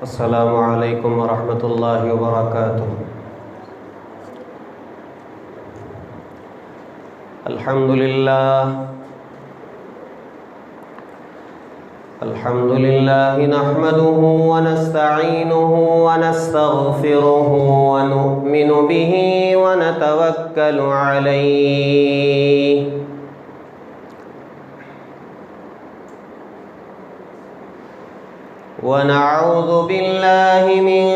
अस्सलामु अलैकुम वरहमतुल्लाहि वबरकातुहू। अल्हम्दुलिल्लाह नहमदुहु व नस्तईनुहु व नस्तगफिरुहु व नु'मिनु बिही व नतवक्कलु अलैहि व नऊज़ु बिल्लाहि मिन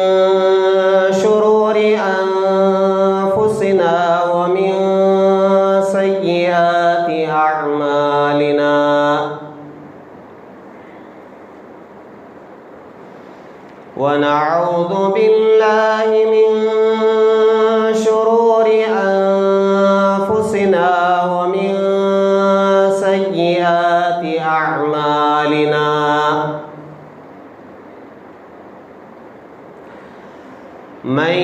शुरूरि अनफुसिना व मिन सय्यिआति अअमालिना। व नऊज़ु बिल्लाहि मिन शुरूरि अनफुसिना व मिन सय्यिआति अअमालिना। मन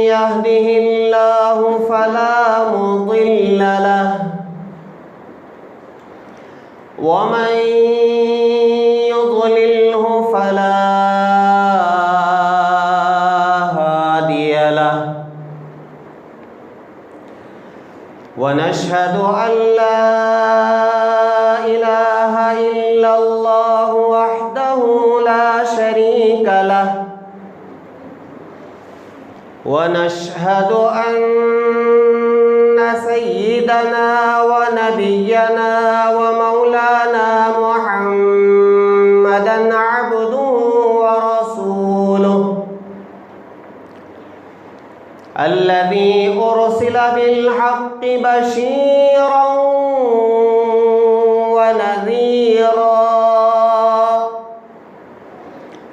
यहदिहिल्लाहु फला मुदिल्ल लहु व मन युद्लिल्हु फला हादिय लहु व नशहदु अन ला इलाहा इल्लल्लाहु वहदहु ला शरीक लहु व नशहदु अन्न सय्यिदना व नबिय्यना व मौलाना मुहम्मदन अब्दुहु व रसूलुहु अल्लज़ी उरसिला बिल हक़्क़ि बशीरन व नज़ीरा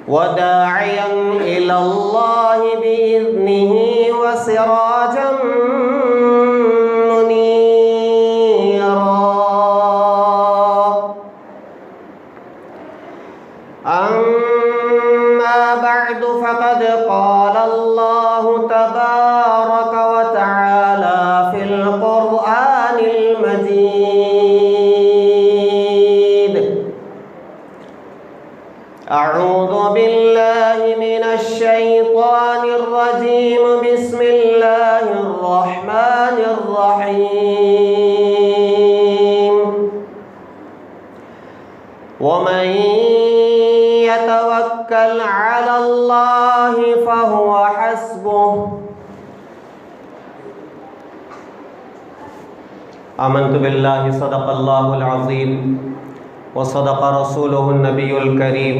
व दाइयन इलल्लाहि बिइज़्निही व सिराजन मुनीरा। अम्मा बअदु फ़क़द क़ाल अल्लाहु तबारक व तआला फ़िल क़ुरआनिल मजीद। अऊज़ु बिल्लाहि मिनश शैतानिर रजीम। बिस्मिल्लाहिर रहमानिर रहीम। वमन यतवक्कल अलल्लाहि फहुव हस्बुह। आमन्तु बिल्लाहि सदक़ल्लाहुल अज़ीम व सदक़ रसूलुहुन नबियुल करीम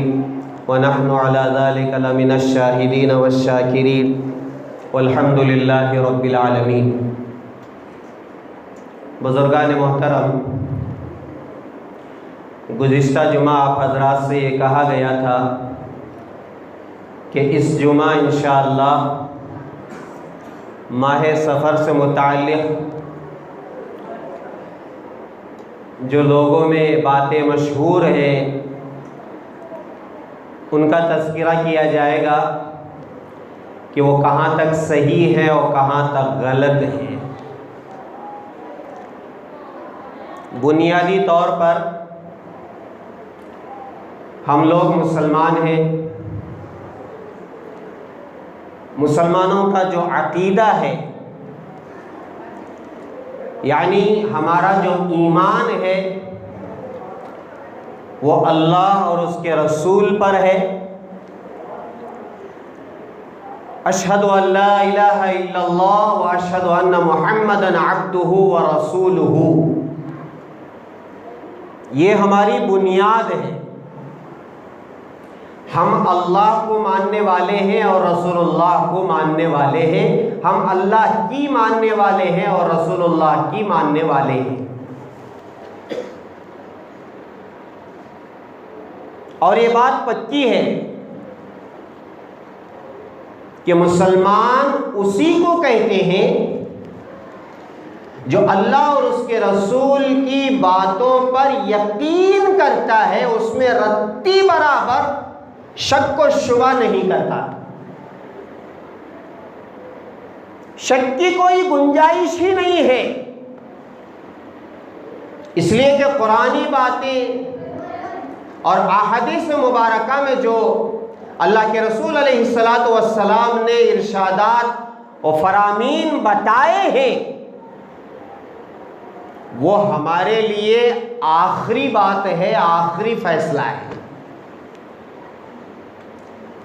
व नहनु अला ज़ालिका लमिनश शाहिदीन वश्शाकिरीन वल्हम्दुलिल्लाहि रब्बिल आलमीन। बुज़ुर्गान मोहतरम, गुज़िश्ता जुमा आप हज़रात से ये कहा गया था कि इस जुमा इंशाअल्लाह माह सफ़र से मुताल्लिक़ जो लोगों में बातें मशहूर हैं उनका तज़किरा किया जाएगा कि वो कहाँ तक सही है और कहाँ तक गलत है। बुनियादी तौर पर हम लोग मुसलमान हैं। मुसलमानों का जो अक़ीदा है, यानी हमारा जो ईमान है, वो अल्लाह और उसके रसूल पर है। अशहदु अल्ला इलाहा इल्लल्लाह व अशहदु अन्ना मुहम्मदन अब्दुहु व रसूलुहु, ये हमारी बुनियाद है। हम अल्लाह को मानने वाले हैं और रसूलुल्लाह को मानने वाले हैं। हम अल्लाह की मानने वाले हैं और रसूलुल्लाह की मानने वाले हैं। और ये बात पक्की है कि मुसलमान उसी को कहते हैं जो अल्लाह और उसके रसूल की बातों पर यकीन करता है, उसमें रत्ती बराबर शक व शुबा नहीं करता। शक की कोई गुंजाइश ही नहीं है। इसलिए कि कुरानी बातें और अहादीस मुबारका में जो अल्लाह के रसूल अलैहिस्सलातु वस्सलाम ने इरशादात और फरामीन बताए हैं, वो हमारे लिए आखिरी बात है, आखिरी फैसला है।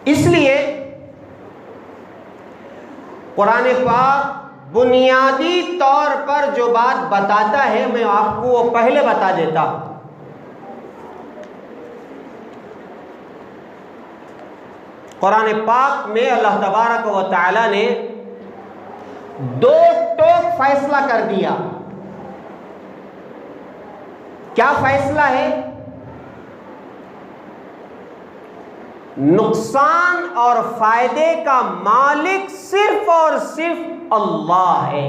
इसलिए कुरान पाक बुनियादी तौर पर जो बात बताता है, मैं आपको वो पहले बता देता हूं। कुरान पाक में अल्लाह तबारक व तआला ने दो टोक फैसला कर दिया। क्या फैसला है? नुकसान और फायदे का मालिक सिर्फ और सिर्फ अल्लाह है।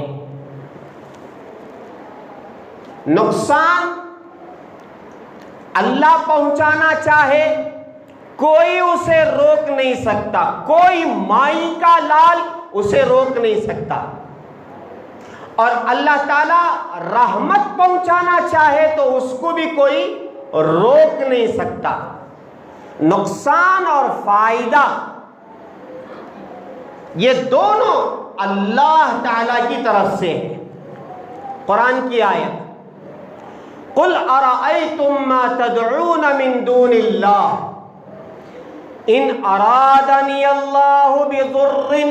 नुकसान अल्लाह पहुंचाना चाहे, कोई उसे रोक नहीं सकता, कोई माई का लाल उसे रोक नहीं सकता। और अल्लाह ताला रहमत पहुंचाना चाहे तो उसको भी कोई रोक नहीं सकता। नुकसान और फायदा ये दोनों अल्लाह ताला की तरफ से है। कुरान की आयत, कुल अरअयतुम मा तदऊन मिन दूनिल्लाह इन अरादनी अल्लाहु बिदुर्रिन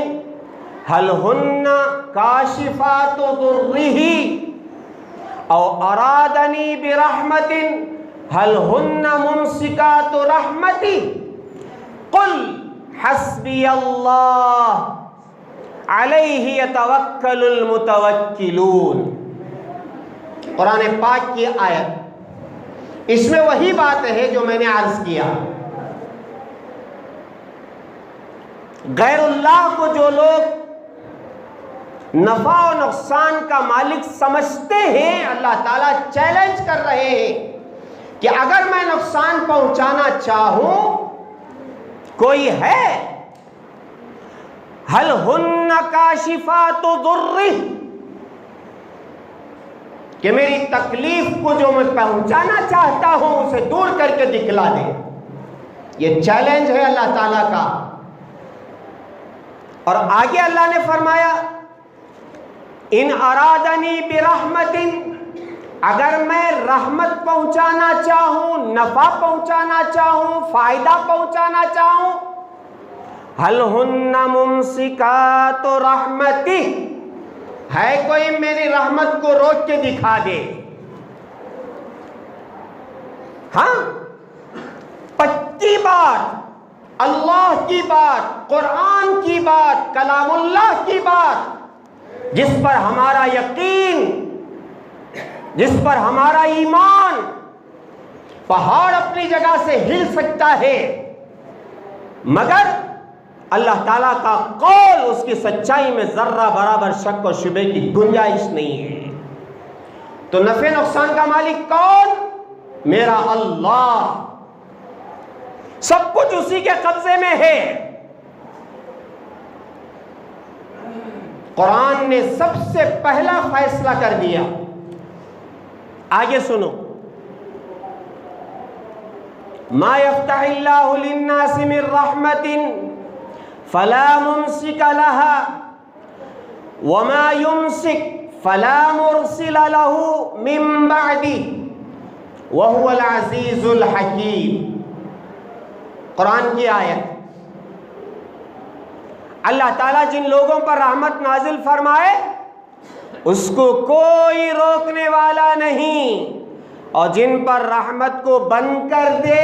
हल हुन्ना काशिफातु दुर्रिही औ अरादनी बिरहमतिन हल हुन्ना मुमसिकातु रहमती कुल हस्बी अल्लाह अलैहि यतवक्कलुल मुतवक्किलून। कुरान पाक की आयत, इसमें वही बात है जो मैंने अर्ज किया। गैरुल्लाह को जो लोग नफा और नुकसान का मालिक समझते हैं, अल्लाह ताला चैलेंज कर रहे हैं कि अगर मैं नुकसान पहुंचाना चाहूं, कोई है? हल हुन्ना काशिफातु दुर्रि, कि मेरी तकलीफ को जो मैं पहुंचाना चाहता हूं उसे दूर करके दिखला दे। ये चैलेंज है अल्लाह ताला का। और आगे अल्लाह ने फरमाया, इन अरादनी बिरहमतिन, अगर मैं रहमत पहुंचाना चाहूं, नफा पहुंचाना चाहूं, फायदा पहुंचाना चाहूं, हल हुन्ना मुमसिकातु रहमती, है कोई मेरी रहमत को रोक के दिखा दे? हाँ, पक्की बात, अल्लाह की बात, कुरान की बात, कलामुल्लाह की बात, जिस पर हमारा यकीन, जिस पर हमारा ईमान, पहाड़ अपनी जगह से हिल सकता है, मगर अल्लाह ताला का कौल, उसकी सच्चाई में जर्रा बराबर शक और शुबे की गुंजाइश नहीं है। तो नफे नुकसान का मालिक कौन? मेरा अल्लाह। सब कुछ उसी के कब्जे में है। कुरान ने सबसे पहला फैसला कर दिया। आगे सुनो, मा यफ्तहिल्लाहु लिन्नासि मिर रहमतिन फला मुमसिक लहा व मा युमसिक फला मुरसिल लहू मिन बादी व हुवल अजीजुल हकीम। कुरान की आयत, अल्लाह ताला जिन लोगों पर रहमत नाजिल फरमाए उसको कोई रोकने वाला नहीं, और जिन पर रहमत को बंद कर दे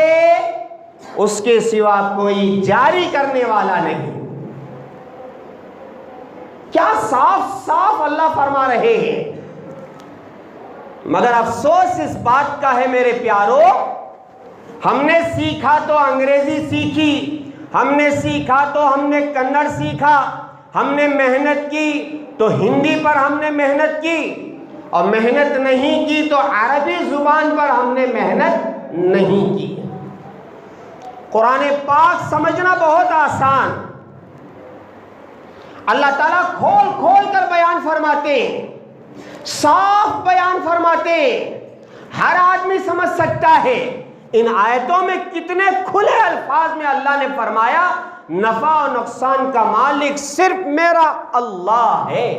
उसके सिवा कोई जारी करने वाला नहीं। क्या साफ साफ अल्लाह फरमा रहे हैं। मगर अफसोस इस बात का है मेरे प्यारो, हमने सीखा तो अंग्रेजी सीखी, हमने सीखा तो हमने कन्नड़ सीखा, हमने मेहनत की तो हिंदी पर हमने मेहनत की, और मेहनत नहीं की तो अरबी जुबान पर हमने मेहनत नहीं की। कुरान पाक समझना बहुत आसान। अल्लाह ताला खोल खोल कर बयान फरमाते, साफ बयान फरमाते, हर आदमी समझ सकता है इन आयतों में कितने खुले अल्फाज में अल्लाह ने फरमाया नफा और नुकसान का मालिक सिर्फ मेरा अल्लाह है।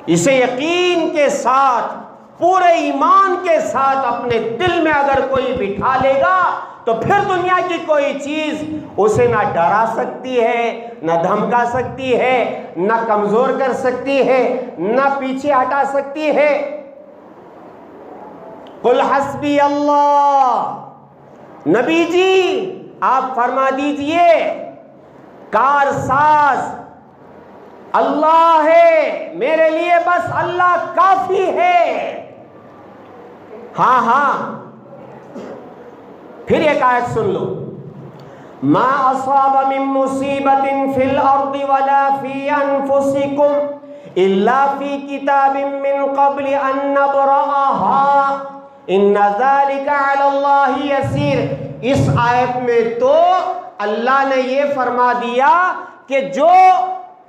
इसे यकीन के साथ, पूरे ईमान के साथ अपने दिल में अगर कोई बिठा लेगा तो फिर दुनिया की कोई चीज उसे ना डरा सकती है, ना धमका सकती है, ना कमजोर कर सकती है, ना पीछे हटा सकती है। कुल हस्बी अल्लाह, नबी जी आप फरमा दीजिए कारसाज अल्लाह है, मेरे लिए बस अल्लाह काफी है। हाँ हाँ, फिर एक आयत सुन लो, मा असाब मिन मुसीबतिन फिल अर्दि वला फी अनफुसिकुम इल्ला फी किताबिन मिन क़ब्ल अन नब्रअहा इन्ना ज़ालिका अलल्लाहि यसीर। इस आयत में तो अल्लाह ने ये फरमा दिया कि जो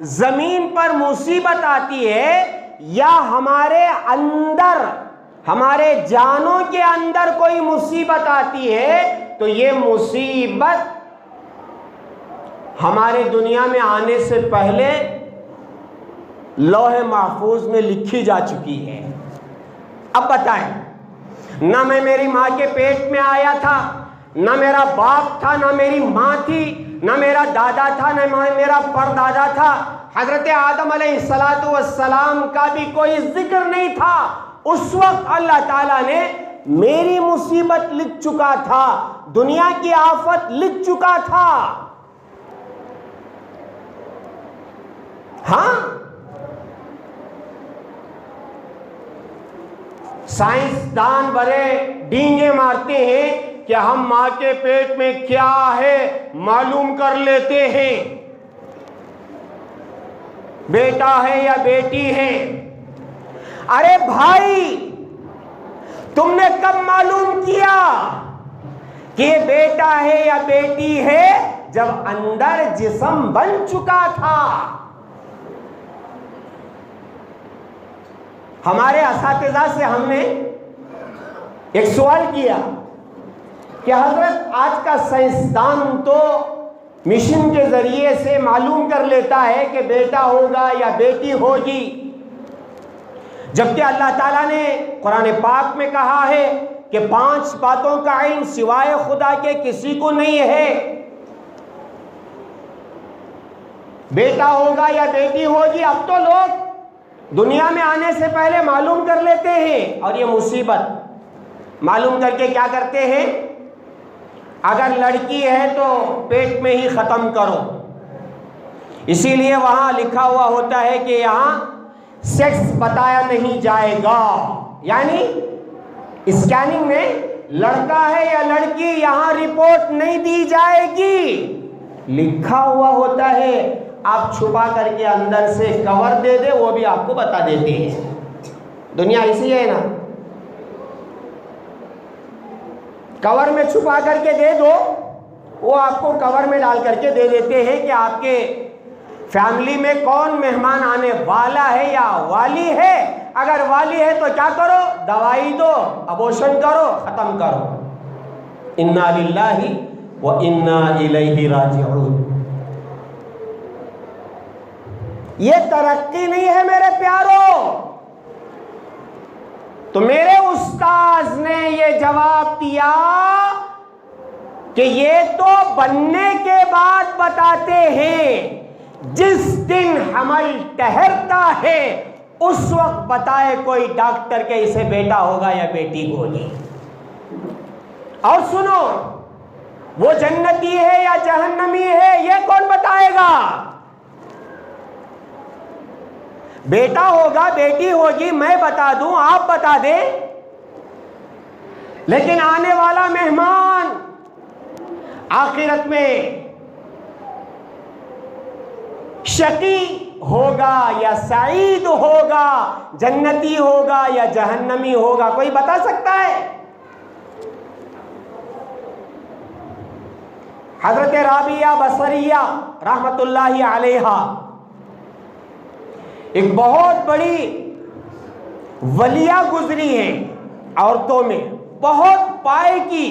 जमीन पर मुसीबत आती है या हमारे अंदर, हमारे जानों के अंदर कोई मुसीबत आती है तो ये मुसीबत हमारे दुनिया में आने से पहले लौहे महफूज में लिखी जा चुकी है। अब बताएं, ना मैं मेरी माँ के पेट में आया था, ना मेरा बाप था, ना मेरी माँ थी, ना मेरा दादा था, ना मेरा परदादा था। हजरत आदम अलैहिस्सलातु वस्सलाम का भी कोई जिक्र नहीं था। उस वक्त अल्लाह ताला ने मेरी मुसीबत लिख चुका था, दुनिया की आफत लिख चुका था। हाँ, साइंसदान बड़े डींगे मारते हैं कि हम माँ के पेट में क्या है मालूम कर लेते हैं, बेटा है या बेटी है। अरे भाई, तुमने कब मालूम किया कि ये बेटा है या बेटी है? जब अंदर जिस्म बन चुका था। हमारे असातिज़ा से हमने एक सवाल किया कि हजरत आज का साइंसदान तो मिशन के जरिए से मालूम कर लेता है कि बेटा होगा या बेटी होगी, जबकि अल्लाह ताला ने कुरान पाक में कहा है कि 5 बातों का इल्म सिवाय खुदा के किसी को नहीं है। बेटा होगा या बेटी होगी, अब तो लोग दुनिया में आने से पहले मालूम कर लेते हैं। और ये मुसीबत मालूम करके क्या करते हैं? अगर लड़की है तो पेट में ही ख़त्म करो। इसीलिए वहाँ लिखा हुआ होता है कि यहाँ सेक्स बताया नहीं जाएगा, यानी स्कैनिंग में लड़का है या लड़की यहाँ रिपोर्ट नहीं दी जाएगी, लिखा हुआ होता है। आप छुपा करके अंदर से कवर दे दे, वो भी आपको बता देते हैं। दुनिया ऐसी है ना, कवर में छुपा करके दे दो, वो आपको कवर में डाल करके दे देते हैं कि आपके फैमिली में कौन मेहमान आने वाला है या वाली है। अगर वाली है तो क्या करो? दवाई दो, अबॉर्शन करो, खत्म करो। इन्ना लिल्लाहि व इन्ना इलैहि राजिऊन। ये तरक्की नहीं है मेरे प्यारों। तो मेरे उस्ताद ने ये जवाब दिया कि ये तो बनने के बाद बताते हैं, जिस दिन हमल ठहरता है उस वक्त बताए कोई डॉक्टर के इसे बेटा होगा या बेटी होगी। और सुनो, वो जन्नती है या जहन्नमी है ये कौन बताएगा? बेटा होगा बेटी होगी मैं बता दूं, आप बता दें, लेकिन आने वाला मेहमान आखिरत में शकी होगा या सईद होगा, जन्नती होगा या जहन्नमी होगा, कोई बता सकता है? हजरत राबिया बसरिया रहमतुल्लाहि अलैहा एक बहुत बड़ी वलिया गुजरी है, औरतों में बहुत पाए की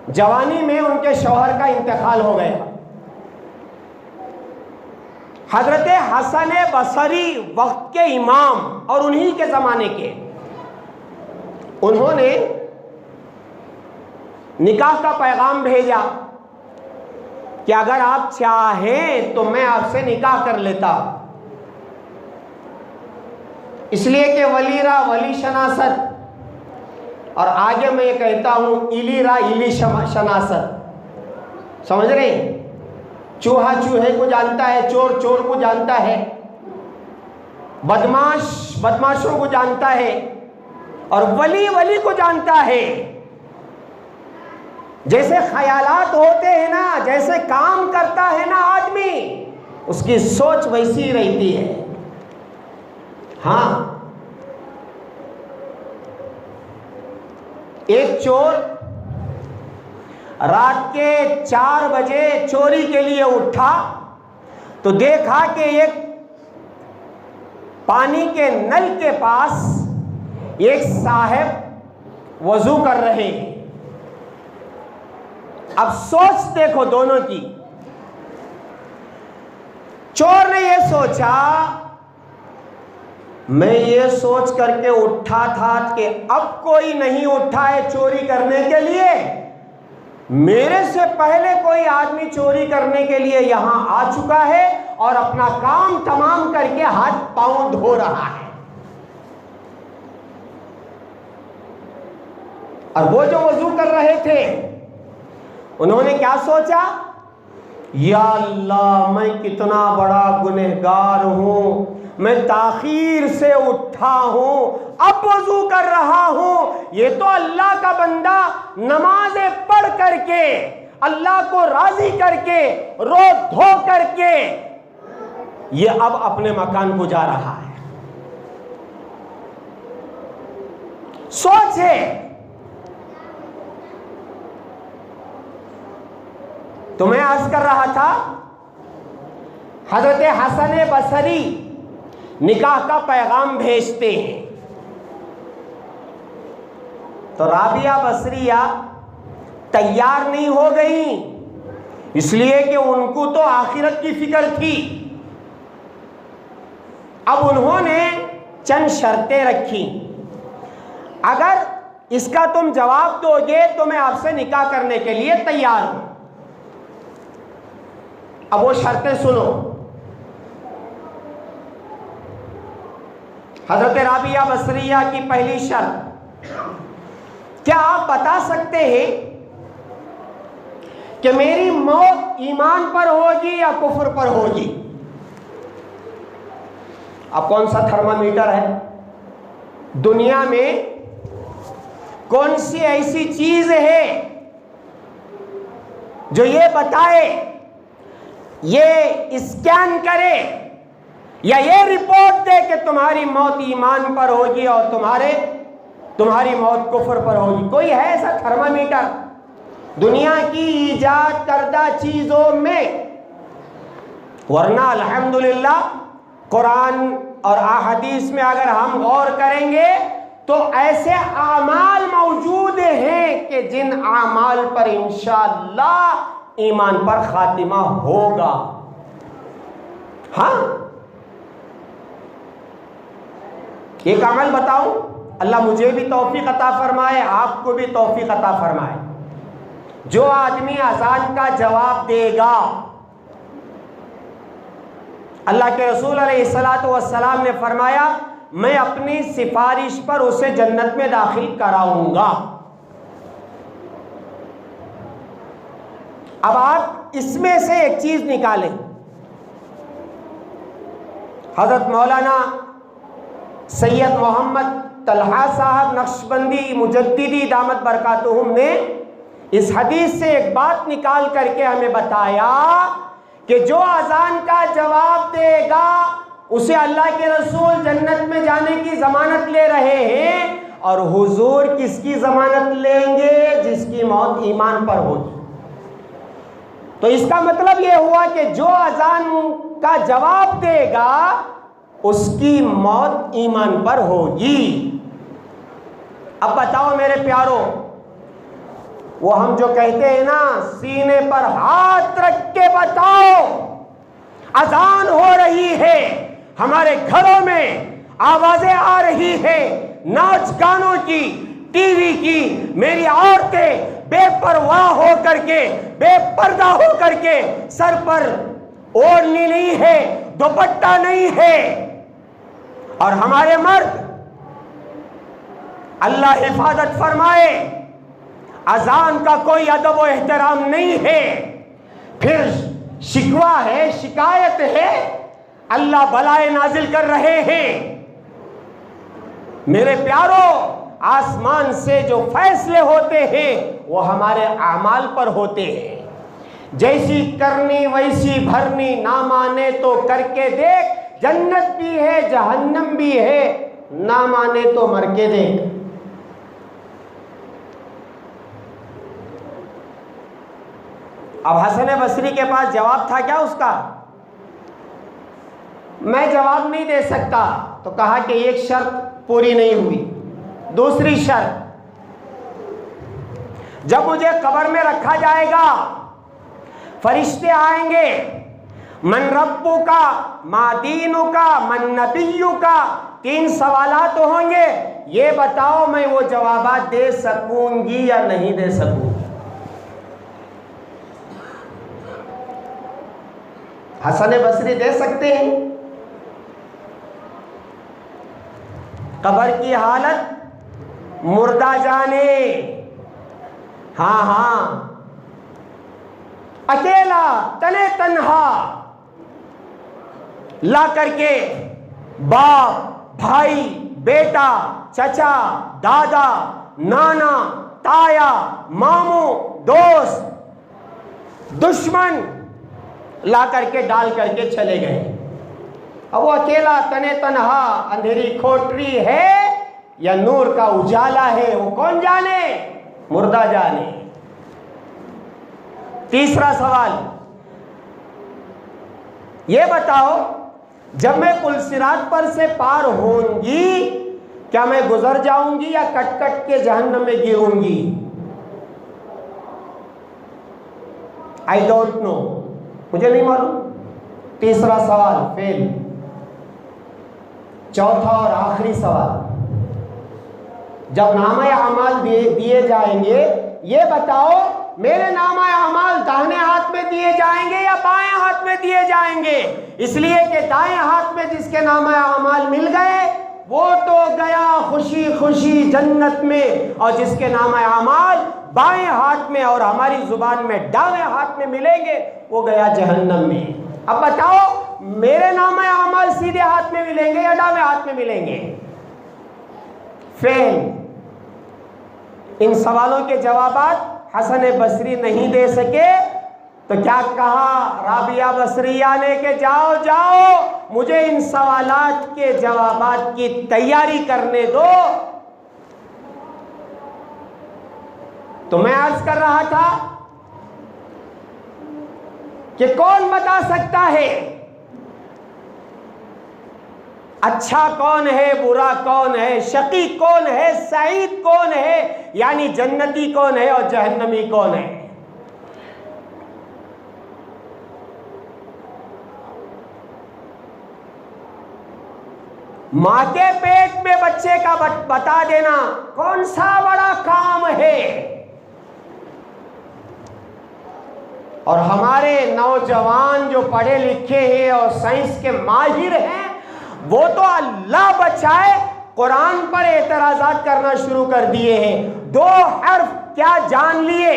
जवानी में उनके शौहर का इंतकाल हो गया। हजरत हसन बसरी वक्त के इमाम और उन्हीं के ज़माने के, उन्होंने निकाह का पैगाम भेजा कि अगर आप चाहें तो मैं आपसे निकाह कर लेता, इसलिए कि वलीरा वली शनासत, और आगे मैं ये कहता हूं इलीरा इली शनासत। समझ रहे हैं? चूहा चूहे को जानता है, चोर चोर को जानता है, बदमाश बदमाशों को जानता है, और वली वली को जानता है। जैसे ख्यालात होते हैं ना, जैसे काम करता है ना आदमी, उसकी सोच वैसी रहती है। हाँ, एक चोर रात के 4 बजे चोरी के लिए उठा तो देखा कि एक पानी के नल के पास एक साहब वजू कर रहे हैं। अब सोच देखो दोनों की। चोर ने यह सोचा, मैं ये सोच करके उठा था कि अब कोई नहीं उठा है चोरी करने के लिए, मेरे से पहले कोई आदमी चोरी करने के लिए यहां आ चुका है और अपना काम तमाम करके हाथ पांव धो रहा है। और वो जो वजू कर रहे थे उन्होंने क्या सोचा, या अल्लाह मैं कितना बड़ा गुनहगार हूं, मैं ताखीर से उठा हूं, अब वजू कर रहा हूं। ये तो अल्लाह का बंदा नमाज़ें पढ़ करके, अल्लाह को राजी करके, रो धो करके ये अब अपने मकान को जा रहा है। सोचे तो मैं अर्ज कर रहा था, हजरत हसन बसरी निकाह का पैगाम भेजते हैं तो राबिया बसरिया तैयार नहीं हो गई, इसलिए कि उनको तो आखिरत की फिक्र थी। अब उन्होंने चंद शर्तें रखी, अगर इसका तुम जवाब दोगे तो मैं आपसे निकाह करने के लिए तैयार हूं। अब वो शर्तें सुनो। हजरत राबिया बसरिया की पहली शर्त, क्या आप बता सकते हैं कि मेरी मौत ईमान पर होगी या कुफ्र पर होगी? अब कौन सा थर्मामीटर है दुनिया में, कौन सी ऐसी चीज है जो ये बताए, ये स्कैन करे या ये रिपोर्ट दे कि तुम्हारी मौत ईमान पर होगी और तुम्हारी मौत कुफ्र पर होगी? कोई है ऐसा थर्मामीटर दुनिया की ईजाद करदा चीजों में? वरना अल्हम्दुलिल्लाह कुरान और अहदीस में अगर हम गौर करेंगे तो ऐसे आमाल मौजूद हैं कि जिन आमाल पर इंशाअल्लाह ईमान पर खातिमा होगा। हाँ, एक अमल बताऊं, अल्लाह मुझे भी तौफीक अता फरमाए, आपको भी तौफीक अता फरमाए। जो आदमी अज़ान का जवाब देगा, अल्लाह के रसूल अलैहिस्सलातु वस्सलाम ने फरमाया, मैं अपनी सिफारिश पर उसे जन्नत में दाखिल कराऊंगा। अब आप इसमें से एक चीज निकालें। हजरत मौलाना सैयद मोहम्मद तलहा साहब नक्शबंदी मुजद्दिदी दामत बरकातुहुम ने इस हदीस से एक बात निकाल करके हमें बताया कि जो अजान का जवाब देगा उसे अल्लाह के रसूल जन्नत में जाने की जमानत ले रहे हैं। और हुजूर किसकी जमानत लेंगे? जिसकी मौत ईमान पर होगी। तो इसका मतलब यह हुआ कि जो अजान का जवाब देगा उसकी मौत ईमान पर होगी। अब बताओ मेरे प्यारो, वो हम जो कहते हैं ना, सीने पर हाथ रख के बताओ, अजान हो रही है, हमारे घरों में आवाजें आ रही है नाच गानों की, टीवी की, मेरी औरतें बेपरवाह हो करके, बेपर्दा हो करके, सर पर ओढ़नी नहीं है, दुपट्टा नहीं है, और हमारे मर्द, अल्लाह हिफाजत फरमाए, अजान का कोई अदब व एहतराम नहीं है, फिर शिकवा है, शिकायत है, अल्लाह बलाए नाजिल कर रहे हैं। मेरे प्यारों, आसमान से जो फैसले होते हैं वो हमारे अमाल पर होते हैं। जैसी करनी वैसी भरनी, ना माने तो करके देख, जन्नत भी है जहन्नम भी है, ना माने तो मर के देख। अब हसन बसरी के पास जवाब था क्या उसका? मैं जवाब नहीं दे सकता। तो कहा कि एक शर्त पूरी नहीं हुई। दूसरी शर्त, जब मुझे कब्र में रखा जाएगा, फरिश्ते आएंगे, मन रब्बु का, मा दीनु का, मन नबियु का, 3 सवालात तो होंगे। ये बताओ मैं वो जवाबात दे सकूंगी या नहीं दे सकूंगी? हसन बसरी दे सकते हैं? कब्र की हालत मुर्दा जाने। हाँ हाँ, अकेला तने तन्हा ला करके बाप, भाई, बेटा, चचा, दादा, नाना, ताया, मामू, दोस्त, दुश्मन ला करके डाल करके चले गए। अब वो अकेला तने तन्हा अंधेरी खोटरी है या नूर का उजाला है, वो कौन जाने? मुर्दा जाने। तीसरा सवाल, ये बताओ, जब मैं पुलसिरात पर से पार होंगी, क्या मैं गुजर जाऊंगी या कट कट के जहन्नम में गिरूंगी? आई डोंट नो, मुझे नहीं मालूम। तीसरा सवाल फेल। चौथा और आखिरी सवाल, जब नामा अमाल दिए जाएंगे, ये बताओ मेरे नामा अमाल दाहिने हाथ में दिए जाएंगे या बाएं हाथ में दिए जाएंगे? इसलिए कि दाएं हाथ में जिसके नामा अमाल मिल गए वो तो गया खुशी खुशी जन्नत में, और जिसके नामा अमाल बाएं हाथ में और हमारी जुबान में दाएं हाथ में मिलेंगे वो गया जहन्नम में। अब बताओ मेरे नामा अमाल सीधे हाथ में मिलेंगे या दाएं हाथ में मिलेंगे? फेल। इन सवालों के जवाबात हसन बसरी नहीं दे सके, तो क्या कहा राबिया बसरिया ने कि जाओ जाओ मुझे इन सवालात के जवाबात की तैयारी करने दो। तो मैं अर्ज कर रहा था कि कौन बता सकता है अच्छा कौन है, बुरा कौन है, शकी कौन है, सईद कौन है, यानी जन्नती कौन है और जहन्नमी कौन है? मां के पेट में बच्चे का बता देना कौन सा बड़ा काम है। और हमारे नौजवान जो पढ़े लिखे हैं और साइंस के माहिर हैं, वो तो अल्लाह बचाए कुरान पर एतराजात करना शुरू कर दिए हैं। 2 हर्फ क्या जान लिए,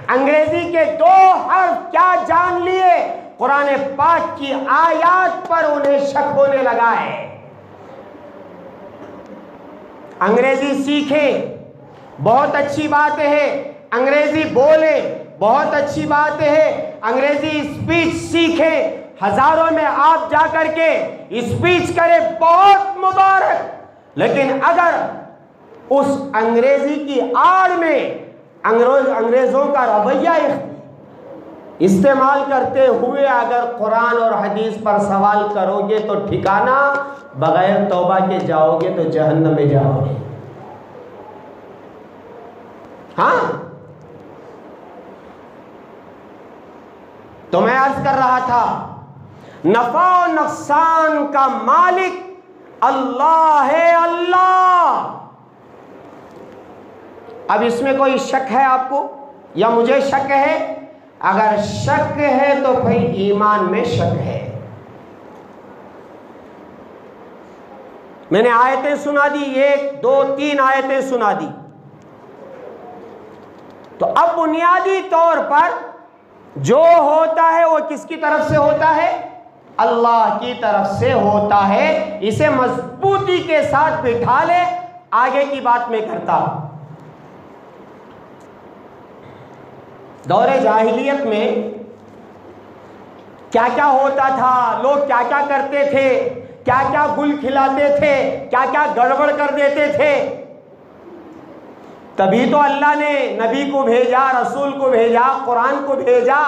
अंग्रेजी के 2 हर्फ क्या जान लिए, कुरान पाक की आयत पर उन्हें शक होने लगा है। अंग्रेजी सीखे बहुत अच्छी बात है, अंग्रेजी बोले बहुत अच्छी बात है, अंग्रेजी स्पीच सीखे, हजारों में आप जाकर के स्पीच करें, बहुत मुबारक। लेकिन अगर उस अंग्रेजी की आड़ में अंग्रेजों का रवैया इस्तेमाल करते हुए अगर कुरान और हदीस पर सवाल करोगे तो ठिकाना बगैर तौबा के जाओगे तो जहन्नम में जाओगे। हाँ, तो मैं अर्ज कर रहा था, नफा और नुकसान का मालिक अल्लाह है, अल्लाह। अब इसमें कोई शक है आपको या मुझे शक है? अगर शक है तो फिर ईमान में शक है। मैंने आयतें सुना दी, 1 2 3 आयतें सुना दी। तो अब बुनियादी तौर पर जो होता है वो किसकी तरफ से होता है? अल्लाह की तरफ से होता है। इसे मजबूती के साथ बिठा ले, आगे की बात मैं करता हूं। दौरे जाहिलियत में क्या क्या होता था, लोग क्या क्या करते थे, क्या क्या गुल खिलाते थे, क्या क्या गड़बड़ कर देते थे। तभी तो अल्लाह ने नबी को भेजा, रसूल को भेजा, कुरान को भेजा।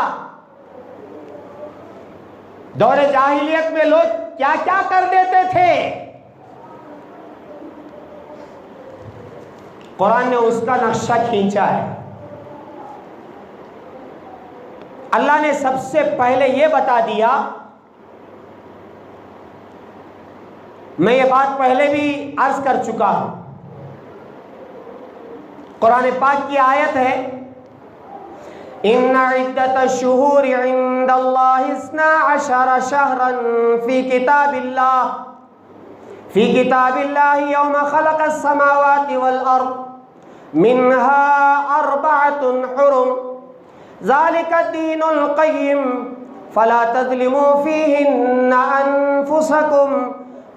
दौरे जाहिलियत में लोग क्या क्या कर देते थे, कुरान ने उसका नक्शा खींचा है। अल्लाह ने सबसे पहले यह बता दिया, मैं ये बात पहले भी अर्ज कर चुका हूं, कुरान पाक की आयत है, इन्ना इद्दतश-शुहूर इंदल्लाहि इस्ना अशरा शहरन फी किताबिल्लाहि यौमा खलक़स समावाति वल अर्द मिन्हा अर्बअतुन हुरुम ज़ालिका दीनुल क़य्यिम फला तज़लिमू फ़ीहिन्ना अनफुसकुम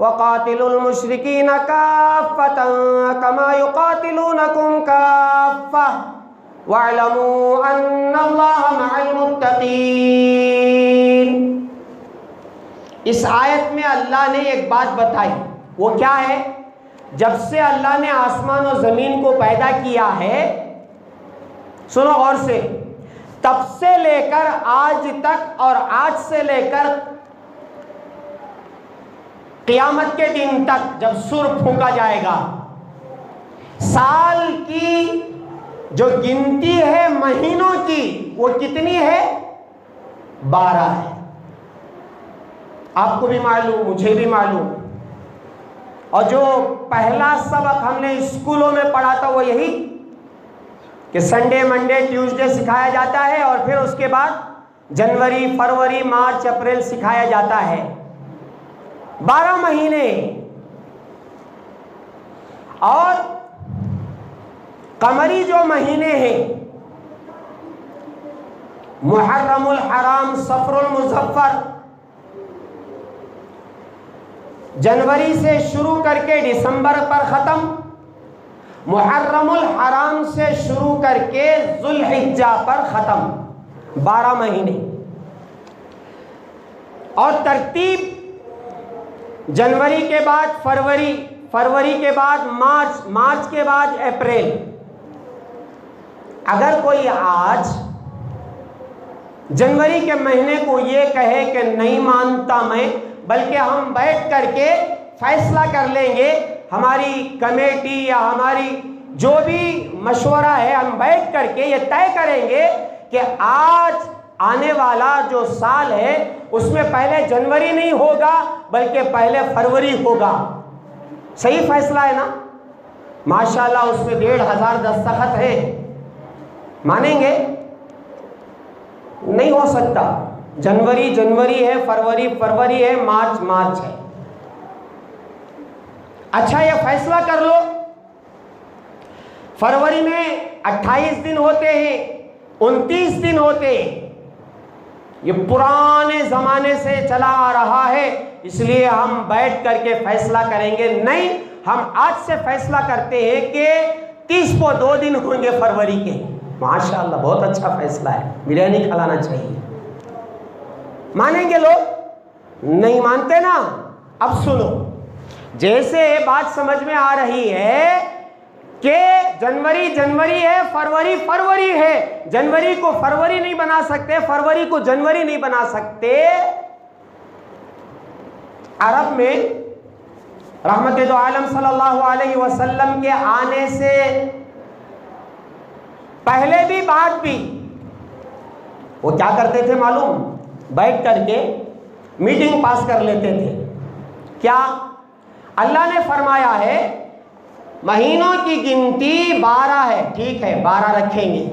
वक़ातिलुल मुश्रिकीन काफ़्फ़तन कमा युक़ातिलूनकुम काफ़्फ़ह वअलमू अन्नल्लाह मअल मुत्तक़ीन। इस आयत में अल्लाह ने एक बात बताई, वो क्या है? जब से अल्लाह ने आसमान और ज़मीन को पैदा किया है, सुनो गौर से, तब से लेकर आज तक और आज से लेकर क़यामत के दिन तक जब सुर फूंका जाएगा, साल की जो गिनती है महीनों की वो कितनी है? 12 है। आपको भी मालूम, मुझे भी मालूम। और जो पहला सबक हमने स्कूलों में पढ़ा था वो यही कि संडे मंडे ट्यूसडे सिखाया जाता है और फिर उसके बाद जनवरी फरवरी मार्च अप्रैल सिखाया जाता है। 12 महीने। और कमरी जो महीने हैं, मुहर्रमुल हराम, सफरुल मुज़फ्फर, जनवरी से शुरू करके दिसंबर पर ख़त्म, मुहर्रमुल हराम से शुरू करके ज़ुल्हिज्जा पर ख़त्म, 12 महीने। और तरतीब जनवरी के बाद फरवरी, फरवरी के बाद मार्च, मार्च के बाद अप्रैल। अगर कोई आज जनवरी के महीने को ये कहे कि नहीं मानता मैं, बल्कि हम बैठ करके फैसला कर लेंगे, हमारी कमेटी या हमारी जो भी मशवरा है, हम बैठ करके ये तय करेंगे कि आज आने वाला जो साल है उसमें पहले जनवरी नहीं होगा बल्कि पहले फरवरी होगा। सही फैसला है ना? माशाल्लाह उसमें 1500 दस्तखत है, मानेंगे? नहीं हो सकता। जनवरी जनवरी है, फरवरी फरवरी है, मार्च मार्च है। अच्छा, ये फैसला कर लो, फरवरी में 28 दिन होते हैं, 29 दिन होते हैं। ये पुराने जमाने से चला आ रहा है, इसलिए हम बैठ करके फैसला करेंगे नहीं, हम आज से फैसला करते हैं कि 30 को 2 दिन होंगे फरवरी के। माशाअल्लाह, बहुत अच्छा फैसला है, बिरयानी खिलाना चाहिए। मानेंगे लोग? नहीं मानते ना। अब सुनो, जैसे बात समझ में आ रही है कि जनवरी जनवरी है, फरवरी फरवरी है, जनवरी को फरवरी नहीं बना सकते, फरवरी को जनवरी नहीं बना सकते। अरब में रहमत दो आलम सल्लल्लाहु अलैहि वसल्लम के आने से पहले भी बाद भी वो क्या करते थे मालूम, बैठ करके मीटिंग पास कर लेते थे। क्या अल्लाह ने फरमाया है महीनों की गिनती 12 है, ठीक है 12 रखेंगे,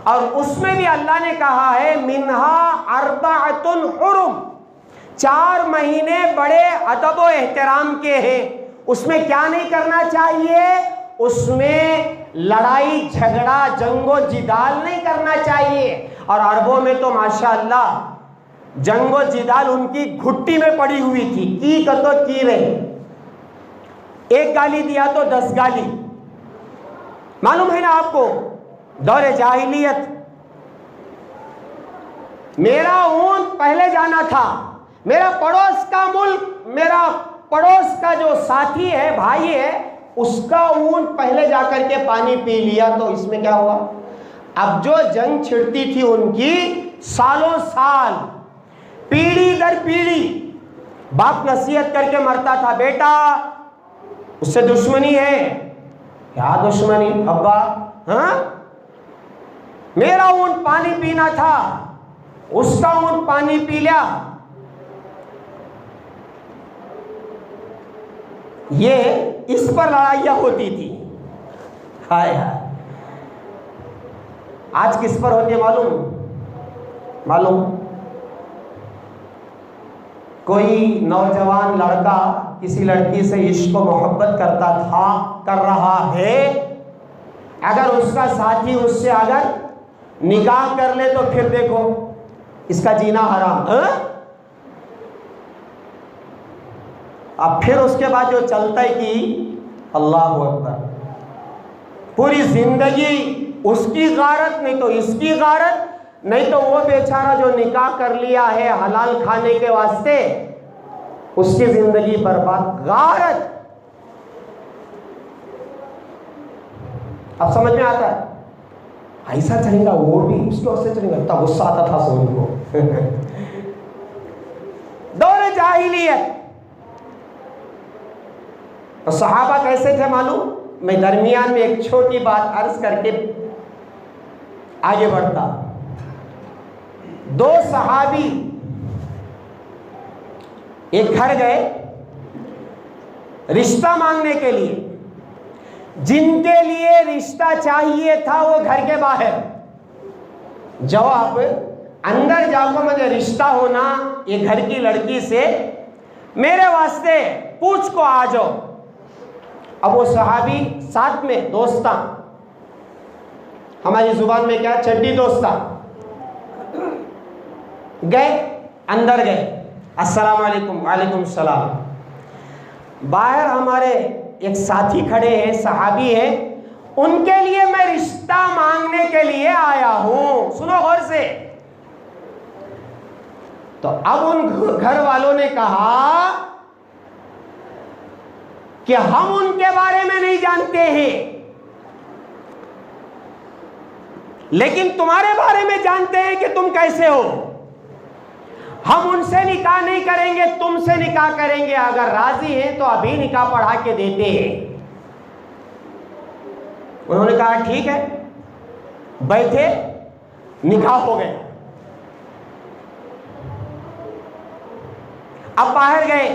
और उसमें भी अल्लाह ने कहा है मिन्हा अर्बअतुन हुरुम, 4 महीने बड़े अदब व एहतराम के हैं। उसमें क्या नहीं करना चाहिए, उसमें लड़ाई झगड़ा जंगो जिदाल नहीं करना चाहिए। और अरबों में तो माशाअल्लाह जंगो जिदाल उनकी घुट्टी में पड़ी हुई थी, की कतो की रहे, एक गाली दिया तो 10 गाली। मालूम है ना आपको, दौरे जाहिलियत मेरा ऊंट पहले जाना था, मेरा पड़ोस का मुल्क, मेरा पड़ोस का जो साथी है भाई है, उसका ऊंट पहले जाकर के पानी पी लिया, तो इसमें क्या हुआ। अब जो जंग छिड़ती थी उनकी सालों साल, पीढ़ी दर पीढ़ी, बाप नसीहत करके मरता था, बेटा उससे दुश्मनी है। क्या दुश्मनी अब्बा, हाँ मेरा ऊंट पानी पीना था, उसका ऊंट पानी पी लिया। ये इस पर लड़ाइयां होती थी। हाय हाय, आज किस पर होती है मालूम, कोई नौजवान लड़का किसी लड़की से इश्क व मोहब्बत करता था, कर रहा है, अगर उसका साथी उससे अगर निकाह कर ले तो फिर देखो इसका जीना हराम। अब फिर उसके बाद जो चलता है कि अल्लाह अकबर, पूरी जिंदगी उसकी गारत, नहीं तो इसकी गारत, नहीं तो वो बेचारा जो निकाह कर लिया है हलाल खाने के वास्ते, उसकी जिंदगी बर्बाद, गारत। अब समझ में आता है, ऐसा चलेगा वो भी उसके वास्ते चलेगा, तब गुस्सा आता था सोन को। दौरे जाहिलियत, और सहाबा कैसे थे मालूम। मैं दरमियान में एक छोटी बात अर्ज करके आगे बढ़ता। 2 सहाबी एक घर गए रिश्ता मांगने के लिए, जिनके लिए रिश्ता चाहिए था वो घर के बाहर। जवाब, अंदर जाकर मुझे रिश्ता होना ये घर की लड़की से, मेरे वास्ते पूछ को आ जाओ। अब वो सहाबी साथ में दोस्ता, हमारी जुबान में क्या, चड्डी दोस्ता, गए अंदर गए, अस्सलाम वालेकुम, वालेकुम सलाम। बाहर हमारे एक साथी खड़े हैं, सहाबी हैं, उनके लिए मैं रिश्ता मांगने के लिए आया हूं, सुनो गौर से। तो अब उन घर वालों ने कहा कि हम उनके बारे में नहीं जानते हैं, लेकिन तुम्हारे बारे में जानते हैं कि तुम कैसे हो। हम उनसे निकाह नहीं करेंगे, तुमसे निकाह करेंगे, अगर राजी हैं तो अभी निकाह पढ़ा के देते हैं। उन्होंने कहा ठीक है, बैठे, निकाह हो गया। अब बाहर गए,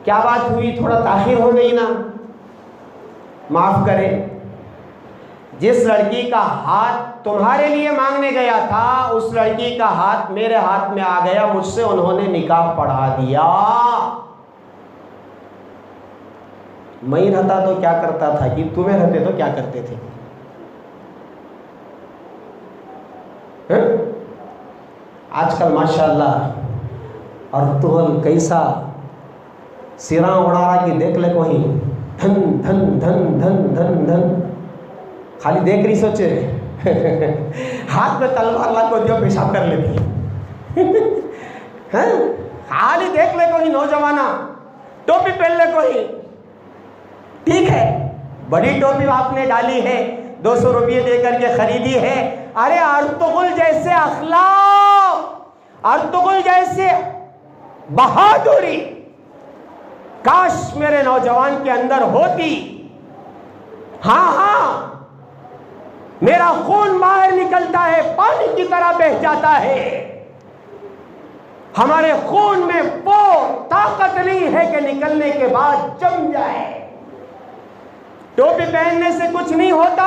क्या बात हुई, थोड़ा ताखिर हो गई ना, माफ करें, जिस लड़की का हाथ तुम्हारे लिए मांगने गया था, उस लड़की का हाथ मेरे हाथ में आ गया, मुझसे उन्होंने निकाह पढ़ा दिया। मैं रहता तो क्या करता था, कि तुम्हें रहते तो क्या करते थे। आजकल माशाअल्लाह और तुहल कैसा सिरा उड़ा रहा कि देख ले कोई, धन धन धन धन धन धन, खाली देख रही सोचे हाथ में तलवार ला को दियो, पेशाब कर लेती है। खाली देख ले कोई नौजवाना, टोपी पहन ले कोई, ठीक है बड़ी टोपी आपने डाली है, 200 रुपये देकर के खरीदी है। अरे अर्तुगरुल जैसे अखलाक, अर्तुगरुल जैसे बहादुरी काश मेरे नौजवान के अंदर होती। हाँ हाँ, मेरा खून बाहर निकलता है, पानी की तरह बह जाता है। हमारे खून में वो ताकत नहीं है कि निकलने के बाद जम जाए। टोपी पहनने से कुछ नहीं होता।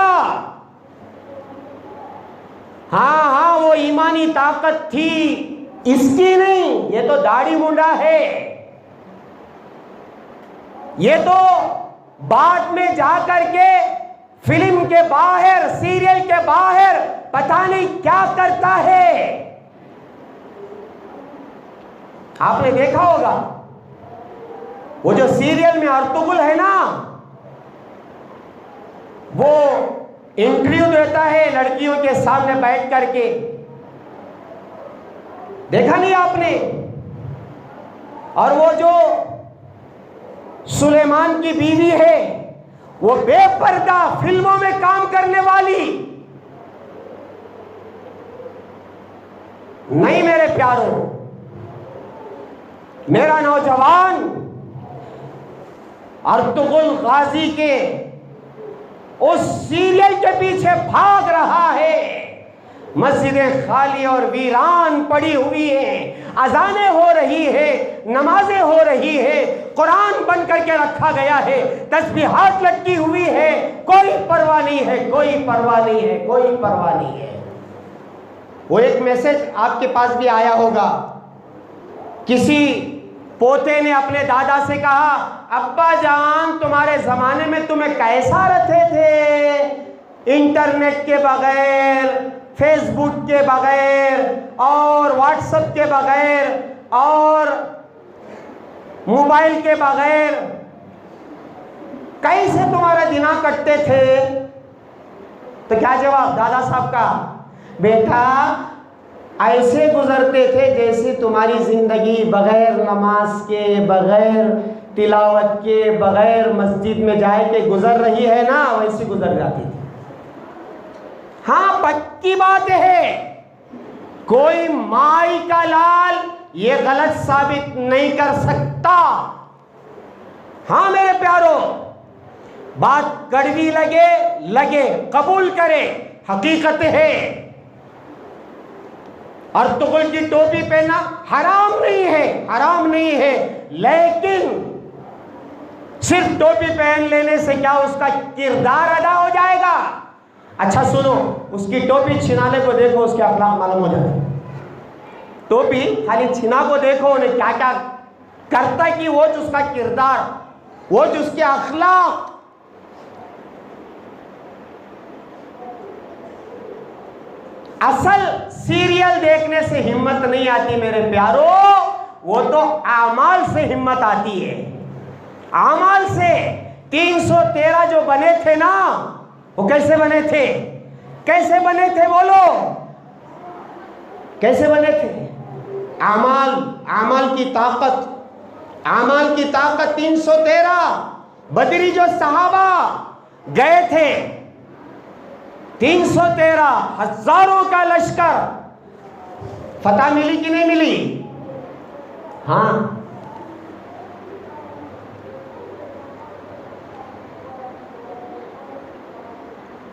हाँ, वो ईमानी ताकत थी, इसकी नहीं। ये तो दाढ़ी मुंडा है। ये तो बाद में जाकर के फिल्म के बाहर, सीरियल के बाहर पता नहीं क्या करता है। आपने देखा होगा वो जो सीरियल में अर्तुगरुल है ना, वो इंटरव्यू देता है लड़कियों के सामने बैठ करके। देखा नहीं आपने? और वो जो सुलेमान की बीवी है, वो बेपर्दा फिल्मों में काम करने वाली। नहीं मेरे प्यारों, मेरा नौजवान अर्तुगरुल गाजी के उस सीरियल के पीछे भाग रहा है। मस्जिदें खाली और वीरान पड़ी हुई हैं, अजानें हो रही है, नमाजें हो रही है, कुरान बन करके रखा गया है, तस्बीहात लटकी हुई है, कोई परवाह नहीं है, कोई परवाह नहीं है, कोई परवाह नहीं है। वो एक मैसेज आपके पास भी आया होगा। किसी पोते ने अपने दादा से कहा, अब्बा जान तुम्हारे जमाने में तुम्हें कैसा रखे थे, इंटरनेट के बगैर, फेसबुक के बगैर और व्हाट्सएप के बगैर और मोबाइल के बगैर, कैसे तुम्हारा दिना कटते थे? तो क्या जवाब दादा साहब का? बेटा ऐसे गुजरते थे जैसे तुम्हारी जिंदगी बगैर नमाज के, बगैर तिलावत के, बगैर मस्जिद में जाए के गुजर रही है ना, वैसी गुजर जाती थी। हाँ, पक्की बात है, कोई माई का लाल ये गलत साबित नहीं कर सकता। हाँ मेरे प्यारों, बात कड़वी लगे कबूल करे, हकीकत है। अर्तुगरुल की टोपी पहनना हराम नहीं है, हराम नहीं है, लेकिन सिर्फ टोपी पहन लेने से क्या उसका किरदार अदा हो जाएगा? अच्छा सुनो, उसकी टोपी छिनाने को देखो, उसके अखलाक मालूम हो जाए। टोपी खाली छिना को देखो, उन्हें क्या क्या करता है कि वो जो उसका किरदार, वो जो उसके अखलाक। असल सीरियल देखने से हिम्मत नहीं आती मेरे प्यारों, वो तो आमाल से हिम्मत आती है। आमाल से 313 जो बने थे ना, वो कैसे बने थे? कैसे बने थे बोलो? कैसे बने थे? आमाल की ताकत, आमाल की ताकत 313। बदरी जो सहाबा गए थे, 313 हजारों का लश्कर, फतह मिली कि नहीं मिली? हाँ,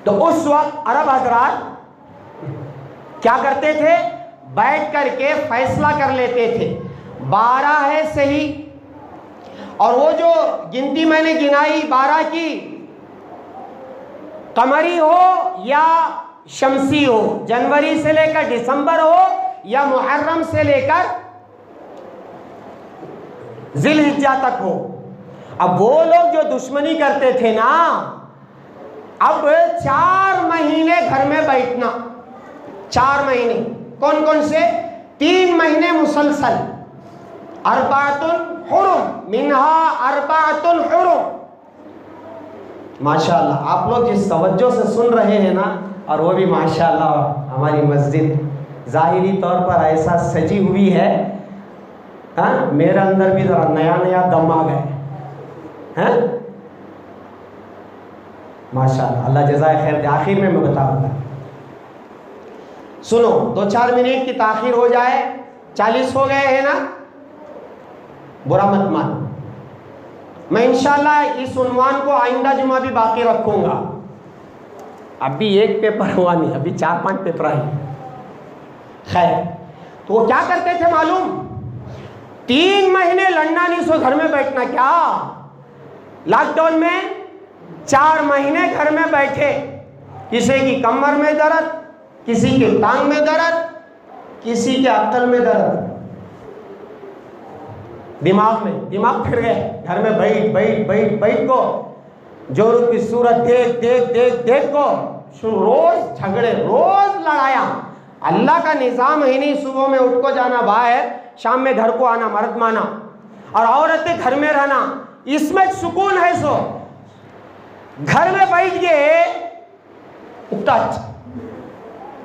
तो उस वक्त अरब हजरात क्या करते थे? बैठ करके फैसला कर लेते थे, 12 है सही, और वो जो गिनती मैंने गिनाई 12 की, कमरी हो या शमसी हो, जनवरी से लेकर दिसंबर हो या मुहर्रम से लेकर जिलहिज्जा तक हो। अब वो लोग जो दुश्मनी करते थे ना, अब 4 महीने घर में बैठना, 4 महीने, कौन कौन से? 3 महीने मुसलसल, अरबातुन हुरुम मिनहा अरबातुन हुरुम। माशाअल्लाह, आप लोग जिस तवज्जो से सुन रहे हैं ना, और वो भी माशाअल्लाह हमारी मस्जिद ज़ाहिरी तौर पर ऐसा सजी हुई है, हाँ, मेरे अंदर भी ज़रा नया नया दम आ गए हैं। माशाअल्लाह, अल्लाह जज़ाए खैर दे। आखिर में मैं बताऊंगा, सुनो, 2-4 मिनट की ताखीर हो जाए, 40 हो गए हैं ना, बुरा मत मानो। मैं इंशाअल्लाह इस उन्वान को आइंदा जुमा भी बाकी रखूंगा। अभी एक पेपर हुआ नहीं, अभी 4-5 पेपर आए। खैर, तो वो क्या करते थे मालूम? 3 महीने लड़ना नहीं सो घर में बैठना। क्या लॉकडाउन में 4 महीने घर में बैठे, किसी की कमर में दर्द, किसी के टांग में दर्द, किसी के अक्ल में दर्द, दिमाग फिर गए। घर में बैठ को जोरों की सूरत देख को रोज झगड़े, रोज लड़ाया। अल्लाह का निज़ाम है नहीं, सुबह में उठ को जाना बाहर, शाम में घर को आना, मर्द माना, और औरतें घर में रहना, इसमें सुकून है। सो घर में बैठ गए उतना अच्छा।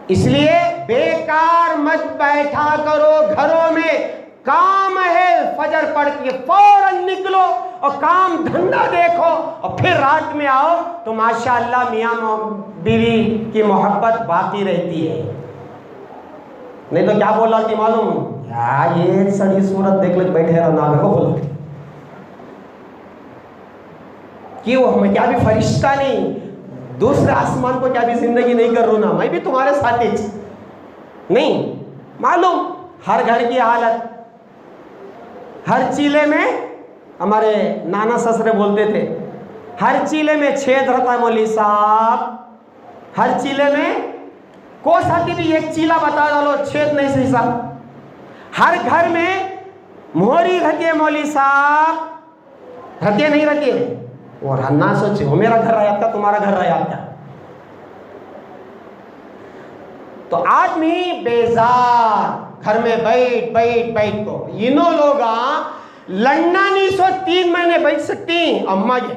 इसलिए बेकार मत बैठा करो घरों में, काम है फजर पढ़ के फौरन निकलो और काम धंधा देखो, और फिर रात में आओ तो माशाअल्लाह मियाँ बीवी की मोहब्बत बाकी रहती है। नहीं तो क्या बोला कि मालूम, यार ये सड़ी सूरत देख ले बैठे रहना, बोलो क्यों? मैं क्या भी फरिश्ता नहीं, दूसरे आसमान को क्या भी जिंदगी नहीं कर रू ना, मैं भी तुम्हारे साथ ही नहीं। मालूम हर घर की हालत, हर चीले में, हमारे नाना ससुरे बोलते थे, हर चीले में छेद रहता है मौली साहब, हर चीले में कोस आती भी एक चीला बता डालो, छेद नहीं सही साहब। हर घर में मोहरी रहती है मौली साहब, रहती है नहीं रहती है? और ना सोचे वो मेरा घर रहा था, तुम्हारा घर रहा था। तो आदमी बेजार घर में बैठ को, इन्हों लोग लड़ना नहीं सो 3 महीने बैठ सकती। अम्मा जी,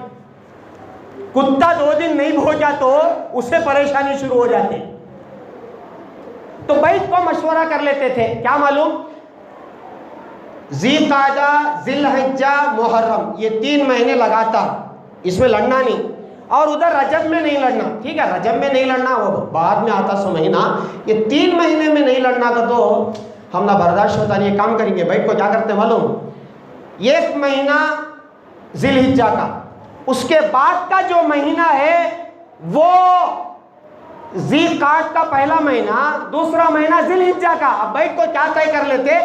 कुत्ता 2 दिन नहीं भोजा तो उससे परेशानी शुरू हो जाती। तो बैठ को मशवरा कर लेते थे, क्या मालूम, ज़ीक़ादा, ज़िलहिज्जा, मुहर्रम, ये 3 महीने लगातार, इसमें लड़ना नहीं। और उधर रजब में नहीं लड़ना, ठीक है? रजब में नहीं लड़ना, वो बाद में आता सो महीना, ये 3 महीने में नहीं लड़ना का तो हम ना बर्दाश्त होता नहीं। काम करेंगे बैठ को, क्या करते मालूम, 1 महीना ज़िलहिज्जा का, उसके बाद का जो महीना है वो ज़ीक़ाद का पहला महीना, दूसरा महीना ज़िलहिज्जा का। अब बैठ को क्या तय कर लेते,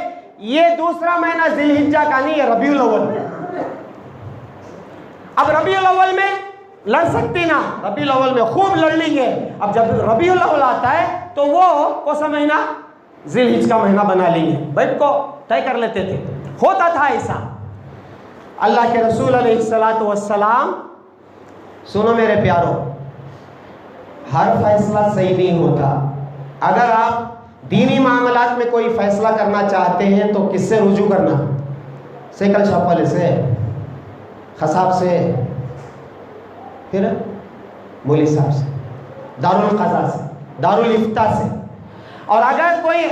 ये दूसरा महीना ज़िलहिज्जा का नहीं, ये रबीउल अव्वल। अब रबीउल अव्वल में लड़ सकती ना, रबीउल अव्वल में खूब लड़ लेंगे। अब जब रबीउल अव्वल आता है तो वो कौन सा महीना, ज़िलहिज्जा का महीना बना लेंगे, बैठ को तय कर लेते थे। होता था ऐसा। अल्लाह के रसूल अलैहिस्सलातु वस्सलाम, सुनो मेरे प्यारो, हर फैसला सही नहीं होता। अगर आप दीनी मामलात में कोई फैसला करना चाहते हैं तो किससे रुजू करना, सेकल छापले से, खसाब से, फिर मौली साहब से, दारुल क़ज़ा से, दारुल इफ्ता से। और अगर कोई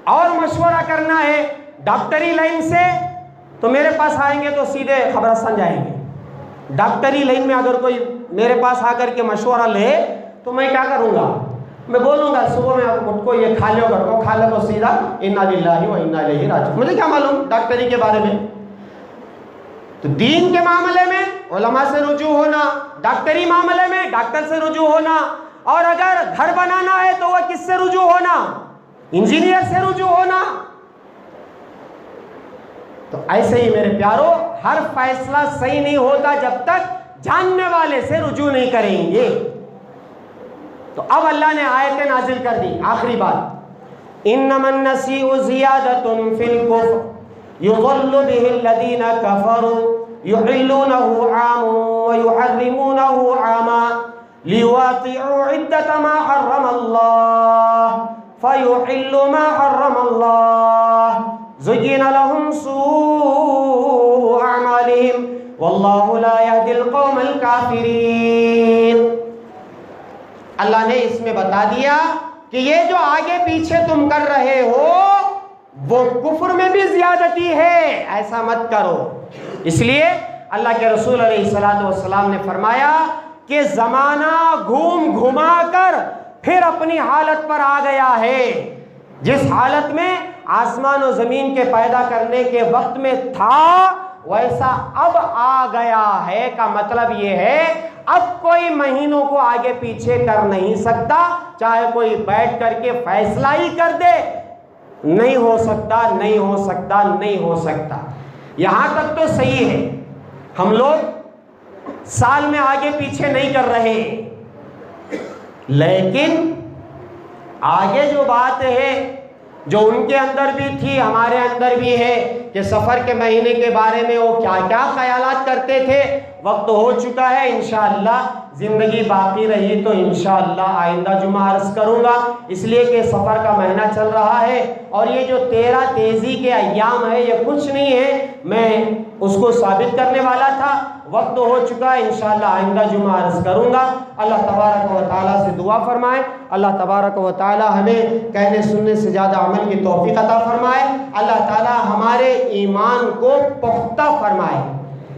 और मशवरा करना है डॉक्टरी लाइन से तो मेरे पास आएंगे तो सीधे खबरस्तान जाएंगे। डॉक्टरी लाइन में अगर कोई मेरे पास आकर के मशवरा ले तो मैं क्या करूँगा, मैं बोलूँगा सुबह में आप उठ को ये खा लो, घर को खा लो, तो सीधा इन्ना लिल्लाहि व इन्ना इलैहि राजिऊन। मुझे क्या मालूम डॉक्टरी के बारे में। तो दीन के मामले में उलमा से रुजू होना, डॉक्टरी मामले में डॉक्टर से रुजू होना, और अगर घर बनाना है तो वह किससे रुजू होना, इंजीनियर से रुजू होना। तो ऐसे ही मेरे प्यारो, हर फैसला सही नहीं होता जब तक जानने वाले से रुजू नहीं करेंगे। तो अब अल्लाह ने आयतें नाजिल कर दी। आखिरी बात, इन्नमन नसीउ ज़ियादतुन फिल कुफ्र युज़ल्लु बिहिल्लज़ीना कफ़रू युहिल्लूनहु आमन व युहर्रिमूनहु आमा लियुवातिउ इद्दत मा हर्रमल्लाह फयुहिल्लु मा हर्रमल्लाह ज़ुय्यिना लहुम सूअ अमालिहिम वल्लाहु ला यहदिल कौमल काफिरीन। अल्लाह ने इसमें बता दिया कि ये जो आगे पीछे तुम कर रहे हो वो कुफ्र में भी ज्यादती है, ऐसा मत करो। इसलिए अल्लाह के रसूल अलैहिस्सलातु वस्सलाम ने फरमाया कि ज़माना घूम घुमा कर फिर अपनी हालत पर आ गया है। जिस हालत में आसमान और ज़मीन के पैदा करने के वक्त में था वैसा अब आ गया है का मतलब ये है अब कोई महीनों को आगे पीछे कर नहीं सकता, चाहे कोई बैठ करके फैसला ही कर दे, नहीं हो सकता, नहीं हो सकता, नहीं हो सकता। यहां तक तो सही है, हम लोग साल में आगे पीछे नहीं कर रहे, लेकिन आगे जो बात है जो उनके अंदर भी थी हमारे अंदर भी है कि सफ़र के महीने के बारे में वो क्या क्या ख्यालात करते थे। वक्त हो चुका है, इंशाअल्लाह ज़िंदगी बाकी रही तो इंशाअल्लाह आइंदा जुमा अर्ज़ करूँगा, इसलिए कि सफ़र का महीना चल रहा है और ये जो 13 तेज़ी के अय्याम है ये कुछ नहीं है, मैं उसको साबित करने वाला था। वक्त हो चुका है, इंशाअल्लाह आइंदा जुमा अर्ज़ करूँगा। अल्लाह तबारक व तआला से दुआ फरमाए, अल्लाह तबारक व तआला हमें कहने सुनने से ज़्यादा अमल की तौफीक अता फरमाए, अल्लाह ताला हमारे ईमान को पुख्ता फरमाए।